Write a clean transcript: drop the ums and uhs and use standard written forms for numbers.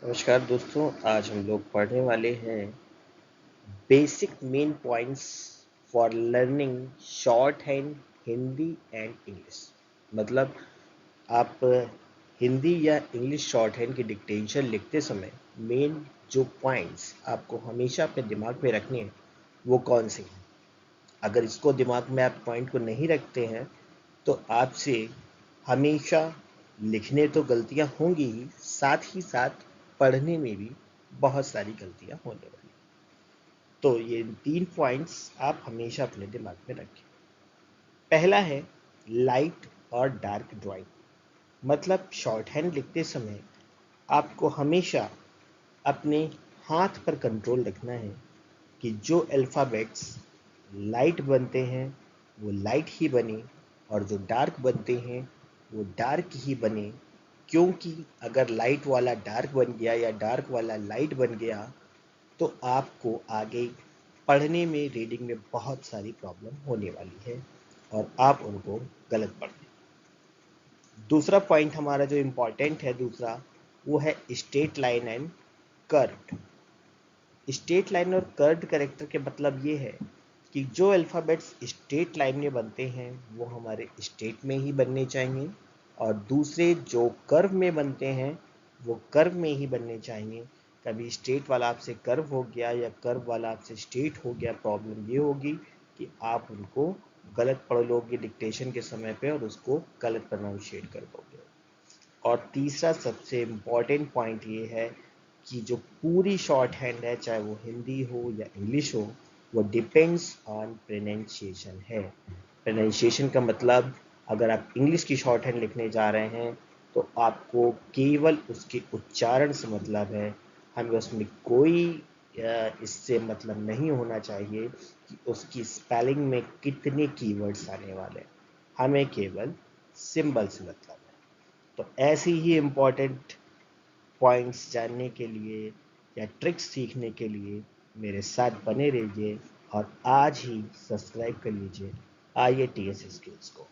नमस्कार दोस्तों, आज हम लोग पढ़ने वाले हैं basic main points for learning short hand Hindi and English. मतलब आप हिंदी या इंग्लिश शॉर्ट हैंड की डिक्टेशन लिखते समय मेन जो पॉइंट्स आपको हमेशा अपने दिमाग में रखने हैं वो कौन से हैं। अगर इसको दिमाग में आप पॉइंट को नहीं रखते हैं तो आपसे हमेशा लिखने तो गलतियां होंगी ही, साथ ही साथ पढ़ने में भी बहुत सारी गलतियां होने वाली। तो ये 3 पॉइंट्स आप हमेशा अपने दिमाग में रखें। पहला है लाइट और डार्क ड्राइंग। मतलब शॉर्ट हैंड लिखते समय आपको हमेशा अपने हाथ पर कंट्रोल रखना है कि जो अल्फ़ाबेट्स लाइट बनते हैं वो लाइट ही बने और जो डार्क बनते हैं वो डार्क ही बने। क्योंकि अगर लाइट वाला डार्क बन गया या डार्क वाला लाइट बन गया तो आपको आगे पढ़ने में, रीडिंग में बहुत सारी प्रॉब्लम होने वाली है और आप उनको गलत पढ़ लें। दूसरा पॉइंट हमारा जो इम्पोर्टेंट है दूसरा, वो है straight line and curve. Straight line और कर्व्ड कैरेक्टर के मतलब ये है कि जो अल्फ़ाबेट्स स्ट्रेट लाइन में बनते हैं वो हमारे स्ट्रेट में ही बनने चाहिए और दूसरे जो कर्व में बनते हैं वो कर्व में ही बनने चाहिए। कभी स्ट्रेट वाला आपसे कर्व हो गया या कर्व वाला आपसे स्ट्रेट हो गया, प्रॉब्लम ये होगी कि आप उनको गलत पढ़ लोगे डिक्टेशन के समय पे और उसको गलत प्रोनाउंशिएट कर दोगे। और तीसरा सबसे इम्पॉर्टेंट पॉइंट ये है कि जो पूरी शॉर्ट हैंड है, चाहे वो हिंदी हो या इंग्लिश हो, वो डिपेंड्स ऑन प्रोनाउंसिएशन है। प्रोनाउंसिएशन का मतलब, अगर आप इंग्लिश की शॉर्ट हैंड लिखने जा रहे हैं तो आपको केवल उसके उच्चारण से मतलब है। हमें उसमें कोई इससे मतलब नहीं होना चाहिए कि उसकी स्पेलिंग में कितने कीवर्ड्स आने वाले हैं। हमें केवल सिंबल से मतलब है। तो ऐसी ही इम्पोर्टेंट पॉइंट्स जानने के लिए या ट्रिक्स सीखने के लिए मेरे साथ बने रहिए और आज ही सब्सक्राइब कर लीजिए IATS स्किल्स को।